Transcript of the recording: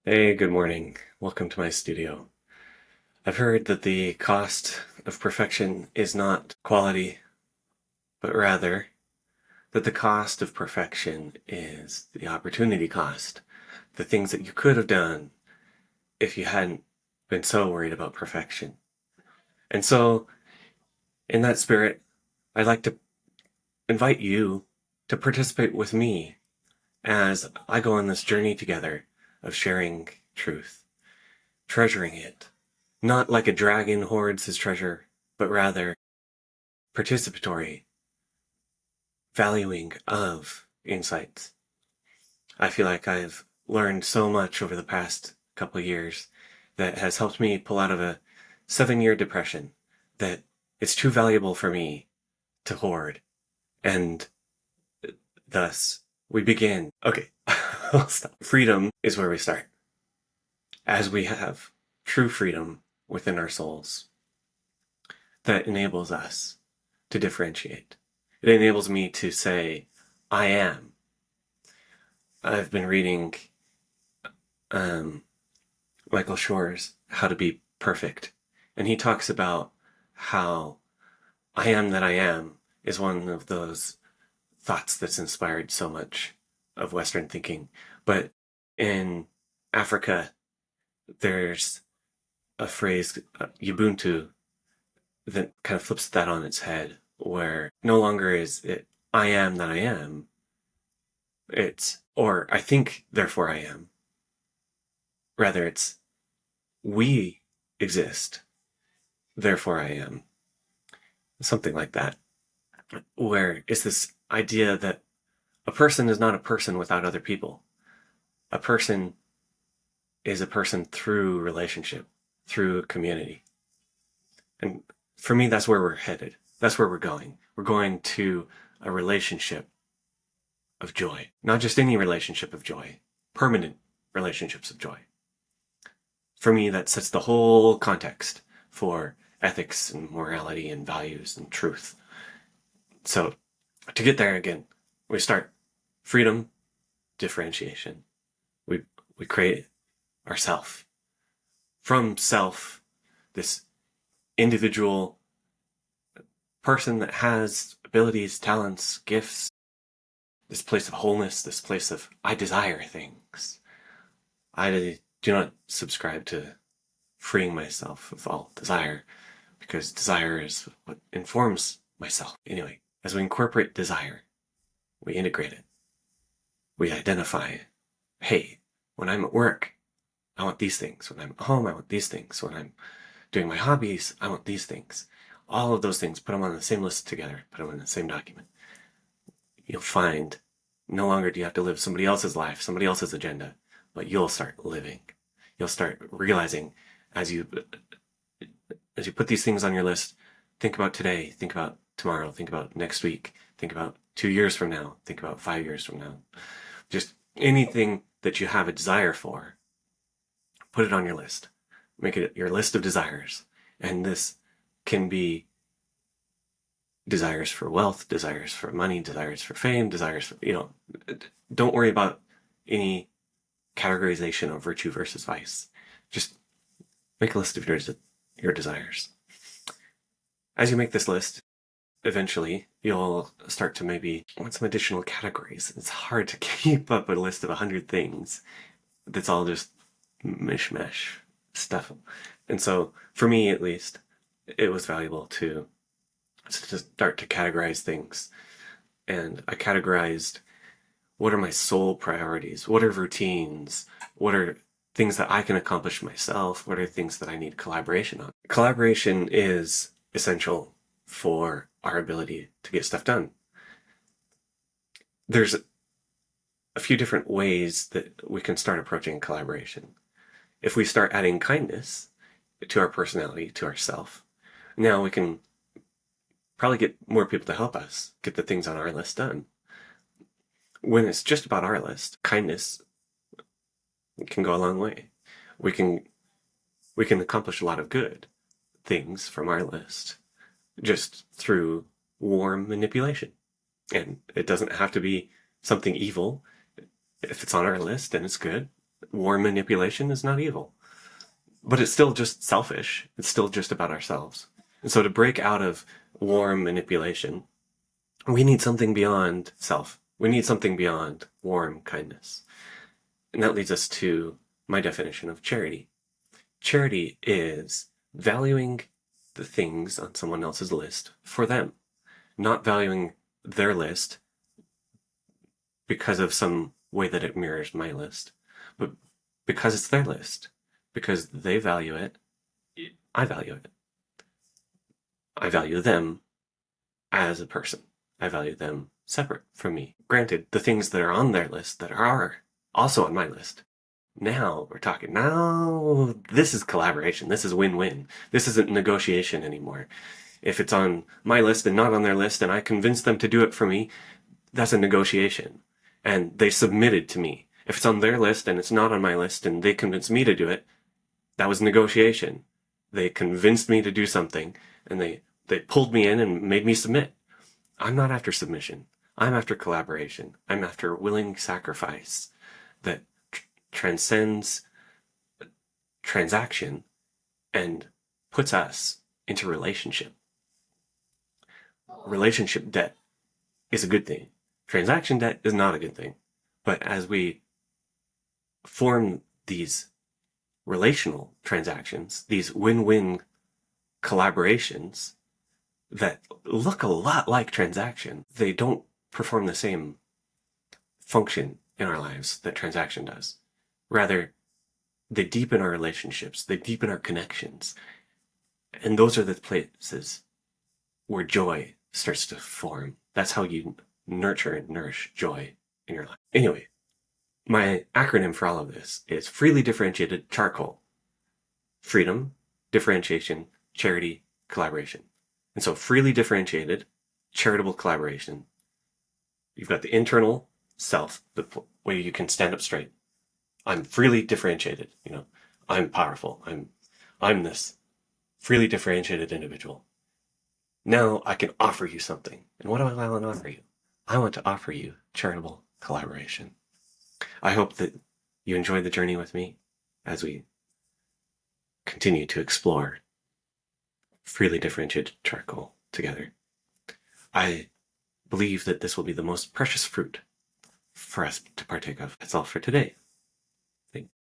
Hey, good morning. Welcome to my studio. I've heard that the cost of perfection is not quality, but rather that the cost of perfection is the opportunity cost, the things that you could have done if you hadn't been so worried about perfection. And so, in that spirit, I'd like to invite you to participate with me as I go on this journey together of sharing truth, treasuring it, not like a dragon hoards his treasure, but rather participatory valuing of insights. I feel like I've learned so much over the past couple of years that has helped me pull out of a 7-year depression that it's too valuable for me to hoard. And thus we begin. Okay, I'll stop. Freedom is where we start. As we have true freedom within our souls, that enables us to differentiate. It enables me to say, I am. I've been reading um, Michael Shore's How to Be Perfect, and he talks about how I am that I am is one of those thoughts that's inspired so much of Western thinking. But in Africa, there's a phrase, Ubuntu, that kind of flips that on its head, where no longer is it I am that I am, it's or I think therefore I am. Rather, it's we exist, therefore I am. Something like that, where it's this idea that a person is not a person without other people. A person is a person through relationship, through community. And for me, that's where we're headed. That's where we're going. We're going to a relationship of joy. Not just any relationship of joy, permanent relationships of joy. For me, that sets the whole context for ethics and morality and values and truth. So to get there again, we start freedom, differentiation. We create ourself. From self, this individual person that has abilities, talents, gifts, this place of wholeness, this place of I desire things. I do not subscribe to freeing myself of all desire, because desire is what informs myself. Anyway, as we incorporate desire, we integrate it. We identify, hey, when I'm at work, I want these things. When I'm at home, I want these things. When I'm doing my hobbies, I want these things. All of those things, put them on the same list together, put them in the same document. You'll find no longer do you have to live somebody else's life, somebody else's agenda, but you'll start living. You'll start realizing as you put these things on your list, think about today, think about tomorrow, think about next week, think about 2 years from now, think about 5 years from now. Just anything that you have a desire for, put it on your list. Make it your list of desires. And this can be desires for wealth, desires for money, desires for fame, desires for, don't worry about any categorization of virtue versus vice. Just make a list of your desires. As you make this list, eventually you'll start to maybe want some additional categories. It's hard to keep up a list of 100 things that's all just mishmash stuff. And so for me, at least, it was valuable to start to categorize things. And I categorized, what are my sole priorities? What are routines? What are things that I can accomplish myself? What are things that I need collaboration on? Collaboration is essential for our ability to get stuff done. There's a few different ways that we can start approaching collaboration. If we start adding kindness to our personality, to ourself, now we can probably get more people to help us get the things on our list done. When it's just about our list, kindness can go a long way. We can accomplish a lot of good things from our list just through warm manipulation. And it doesn't have to be something evil. If it's on our list, then it's good. Warm manipulation is not evil, but it's still just selfish. It's still just about ourselves. And so to break out of warm manipulation, we need something beyond self. We need something beyond warm kindness. And that leads us to my definition of charity. Charity is valuing the things on someone else's list for them, not valuing their list because of some way that it mirrors my list, but because it's their list, because they value it, I value it. I value them as a person. I value them separate from me. Granted, the things that are on their list that are also on my list. Now we're talking. Now this is collaboration. This is win-win. This isn't negotiation anymore. If it's on my list and not on their list and I convince them to do it for me, that's a negotiation. And they submitted to me. If it's on their list and it's not on my list and they convince me to do it, that was negotiation. They convinced me to do something and they pulled me in and made me submit. I'm not after submission. I'm after collaboration. I'm after willing sacrifice that transcends transaction and puts us into relationship. Relationship debt is a good thing. Transaction debt is not a good thing. But as we form these relational transactions, these win-win collaborations that look a lot like transaction, they don't perform the same function in our lives that transaction does. Rather, they deepen our relationships, they deepen our connections. And those are the places where joy starts to form. That's how you nurture and nourish joy in your life. Anyway, my acronym for all of this is Freely Differentiated Charcoal. Freedom, differentiation, charity, collaboration. And so freely differentiated, charitable collaboration. You've got the internal self, the way you can stand up straight. I'm freely differentiated, I'm powerful. I'm this freely differentiated individual. Now I can offer you something. And what do I want to offer you? I want to offer you charitable collaboration. I hope that you enjoy the journey with me as we continue to explore freely differentiated charcoal together. I believe that this will be the most precious fruit for us to partake of. That's all for today.